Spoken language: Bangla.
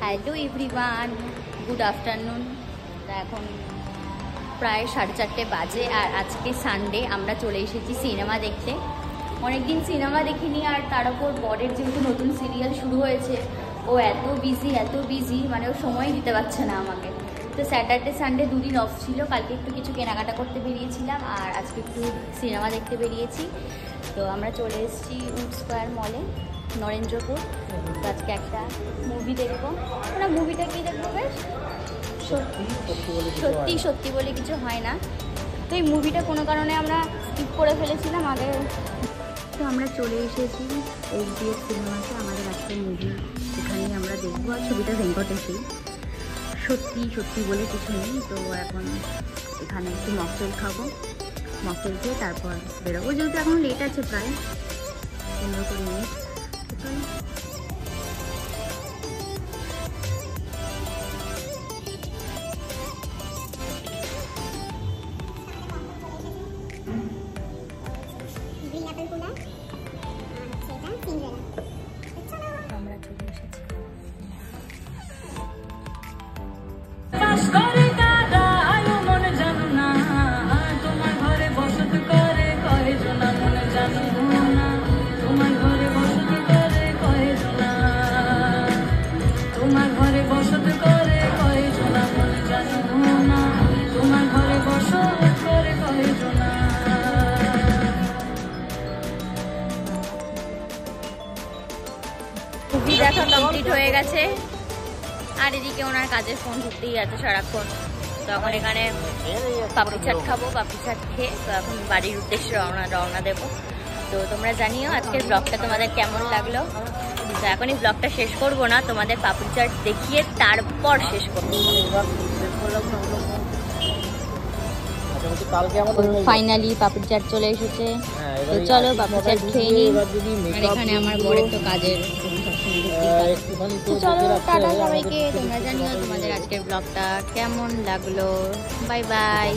Hello everyone, good afternoon. এখন প্রায় 4:30 বাজে আর আজকে সানডে। আমরা চলে এসেছি সিনেমা দেখতে। অনেকদিন সিনেমা দেখিনি, আর তার উপর বরের যেহেতু নতুন সিরিয়াল শুরু হয়েছে, ও এত বিজি মানে ও সময় দিতে পারছে না আমাকে। তো স্যাটারডে সানডে দুদিন অফ ছিল। কালকে একটু কিছু কেনাকাটা করতে বেরিয়েছিলাম আর আজকে একটু সিনেমা দেখতে বেরিয়েছি। তো আমরা চলে এসেছি উড স্কোয়ার মলে, নরেন্দ্রপুর। তো আজকে একটা মুভি দেখবো। ওরা মুভিটা কি দেখবো? বেশ সত্যি বলে কিছু হয় না। তো এই মুভিটা কোনো কারণে আমরা স্কিপ করে ফেলেছিলাম আগে। তো আমরা চলে এসেছি SBF সিনেমাতে। আমাদের আজকে মুভি এখানেই আমরা দেখবো। আর ছবিটা ভেঙ্কটেশই। সত্যি বলে কিছু নেই। তো এখন এখানে একটু মকটেল খাবো, মকটেল খেয়ে তারপর বেরোবো, যেহেতু এখন লেট আছে প্রায় 15-20 মিনিট। আমরা চলে এসেছি। মুভি দেখা কমপ্লিট হয়ে গেছে আর এদিকে ওনার কাজের ফোন ঢুকতেই আছে সারাক্ষণ। তো এখন এখানে পাপড়ি চাট খাবো, পাপড়ি চাট খেয়ে তো এখন বাড়ির উদ্দেশ্যে রওনা দেবো। তো তোমরা জানিও আজকের ব্লগটা তোমাদের কেমন লাগলো। তো এখন এই ব্লগটা শেষ করবো না, তোমাদের পাপড়ি চাট দেখিয়ে তারপর শেষ করবো। ফাইনালি পাপড়ি চাট চলে এসেছে। তো চলো পাপড়ি চাট খেয়ে নিই। আর এখানে আমার বরের তো কাজের তো চলো টাটা সবাইকে। তোমরা জানিও তোমাদের আজকের ব্লগটা কেমন লাগলো। Bye bye.